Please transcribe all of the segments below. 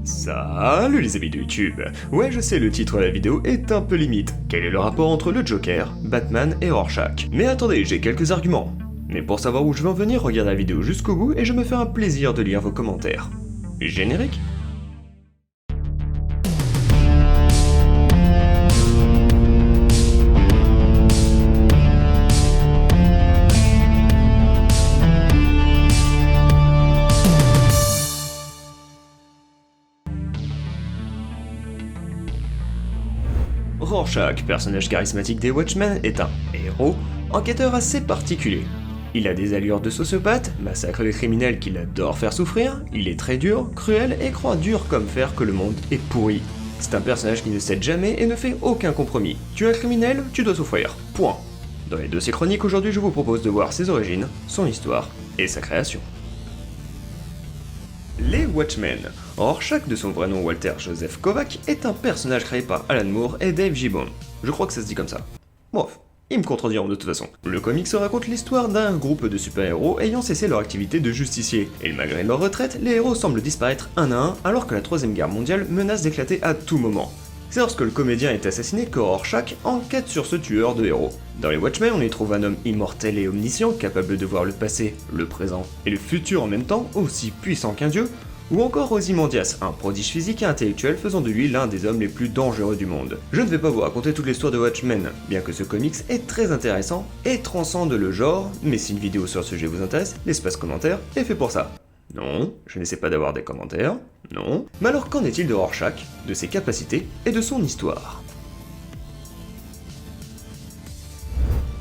Salut les amis de YouTube. Ouais, je sais, le titre de la vidéo est un peu limite. Quel est le rapport entre le Joker, Batman et Rorschach? Mais attendez, j'ai quelques arguments. Mais pour savoir où je veux en venir, regarde la vidéo jusqu'au bout et je me fais un plaisir de lire vos commentaires. Générique? Rorschach, personnage charismatique des Watchmen, est un héros, enquêteur assez particulier. Il a des allures de sociopathe, massacre les criminels qu'il adore faire souffrir, il est très dur, cruel et croit dur comme fer que le monde est pourri. C'est un personnage qui ne cède jamais et ne fait aucun compromis. Tu es un criminel, tu dois souffrir. Point. Dans les dossiers chroniques, aujourd'hui je vous propose de voir ses origines, son histoire et sa création. Les Watchmen. Rorschach, de son vrai nom Walter Joseph Kovac, est un personnage créé par Alan Moore et Dave Gibbons. Je crois que ça se dit comme ça. Bref, ils me contrediront de toute façon. Le comic se raconte l'histoire d'un groupe de super-héros ayant cessé leur activité de justicier. Et malgré leur retraite, les héros semblent disparaître un à un alors que la Troisième Guerre mondiale menace d'éclater à tout moment. C'est lorsque le comédien est assassiné que Rorschach enquête sur ce tueur de héros. Dans les Watchmen, on y trouve un homme immortel et omniscient, capable de voir le passé, le présent et le futur en même temps, aussi puissant qu'un dieu, ou encore Ozymandias, un prodige physique et intellectuel faisant de lui l'un des hommes les plus dangereux du monde. Je ne vais pas vous raconter toute l'histoire de Watchmen, bien que ce comics est très intéressant et transcende le genre, mais si une vidéo sur ce sujet vous intéresse, l'espace commentaire est fait pour ça. Non, je n'essaie pas d'avoir des commentaires, non. Mais alors qu'en est-il de Rorschach, de ses capacités et de son histoire?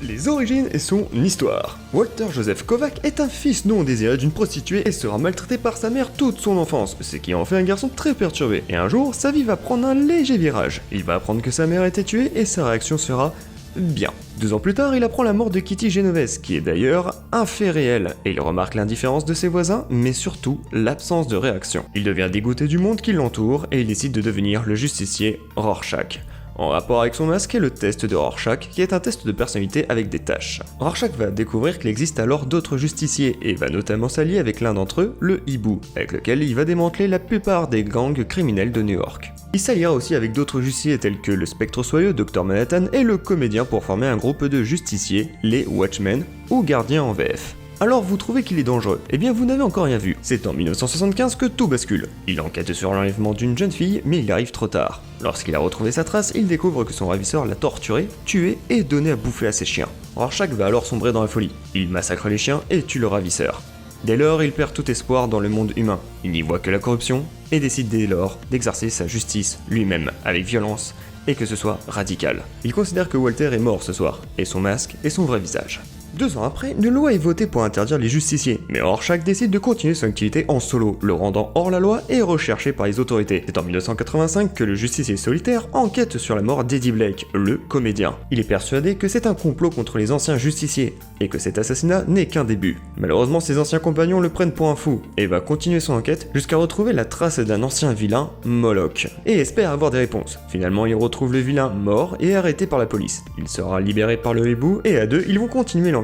Les origines et son histoire. Walter Joseph Kovac est un fils non désiré d'une prostituée et sera maltraité par sa mère toute son enfance, ce qui en fait un garçon très perturbé. Et un jour, sa vie va prendre un léger virage. Il va apprendre que sa mère a été tuée et sa réaction sera bien. 2 ans plus tard, il apprend la mort de Kitty Genovese, qui est d'ailleurs un fait réel, et il remarque l'indifférence de ses voisins, mais surtout l'absence de réaction. Il devient dégoûté du monde qui l'entoure, et il décide de devenir le justicier Rorschach. En rapport avec son masque est le test de Rorschach, qui est un test de personnalité avec des tâches. Rorschach va découvrir qu'il existe alors d'autres justiciers, et va notamment s'allier avec l'un d'entre eux, le Hibou, avec lequel il va démanteler la plupart des gangs criminels de New York. Il s'alliera aussi avec d'autres justiciers tels que le Spectre Soyeux, Dr Manhattan et le Comédien pour former un groupe de justiciers, les Watchmen, ou Gardiens en VF. Alors vous trouvez qu'il est dangereux? Eh bien vous n'avez encore rien vu. C'est en 1975 que tout bascule. Il enquête sur l'enlèvement d'une jeune fille, mais il arrive trop tard. Lorsqu'il a retrouvé sa trace, il découvre que son ravisseur l'a torturé, tué et donné à bouffer à ses chiens. Rorschach va alors sombrer dans la folie. Il massacre les chiens et tue le ravisseur. Dès lors, il perd tout espoir dans le monde humain. Il n'y voit que la corruption et décide dès lors d'exercer sa justice lui-même, avec violence, et que ce soit radical. Il considère que Walter est mort ce soir, et son masque est son vrai visage. 2 ans après, une loi est votée pour interdire les justiciers, mais Rorschach décide de continuer son activité en solo, le rendant hors la loi et recherché par les autorités. C'est en 1985 que le justicier solitaire enquête sur la mort d'Eddie Blake, le comédien. Il est persuadé que c'est un complot contre les anciens justiciers, et que cet assassinat n'est qu'un début. Malheureusement, ses anciens compagnons le prennent pour un fou, et va continuer son enquête jusqu'à retrouver la trace d'un ancien vilain, Moloch, et espère avoir des réponses. Finalement, il retrouve le vilain mort et arrêté par la police. Il sera libéré par le hibou, et à 2, ils vont continuer l'enquête.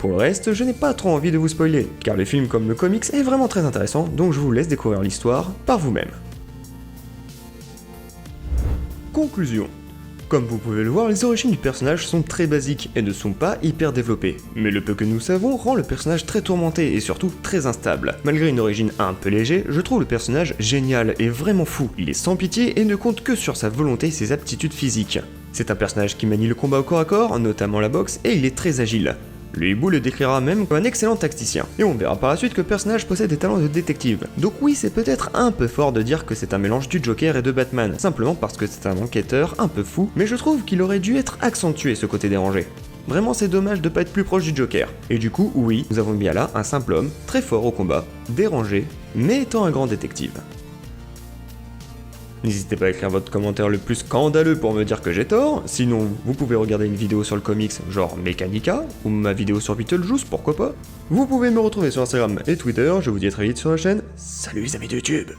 Pour le reste, je n'ai pas trop envie de vous spoiler, car le film comme le comics est vraiment très intéressant, donc je vous laisse découvrir l'histoire par vous-même. Conclusion. Comme vous pouvez le voir, les origines du personnage sont très basiques et ne sont pas hyper développées. Mais le peu que nous savons rend le personnage très tourmenté et surtout très instable. Malgré une origine un peu léger, je trouve le personnage génial et vraiment fou. Il est sans pitié et ne compte que sur sa volonté et ses aptitudes physiques. C'est un personnage qui manie le combat au corps à corps, notamment la boxe, et il est très agile. Le hibou le décrira même comme un excellent tacticien. Et on verra par la suite que le personnage possède des talents de détective. Donc oui, c'est peut-être un peu fort de dire que c'est un mélange du Joker et de Batman, simplement parce que c'est un enquêteur un peu fou, mais je trouve qu'il aurait dû être accentué ce côté dérangé. Vraiment c'est dommage de pas être plus proche du Joker. Et du coup, oui, nous avons bien là un simple homme, très fort au combat, dérangé, mais étant un grand détective. N'hésitez pas à écrire votre commentaire le plus scandaleux pour me dire que j'ai tort, sinon vous pouvez regarder une vidéo sur le comics genre Mechanica, ou ma vidéo sur Beetlejuice, pourquoi pas. Vous pouvez me retrouver sur Instagram et Twitter, je vous dis à très vite sur la chaîne, salut les amis de YouTube.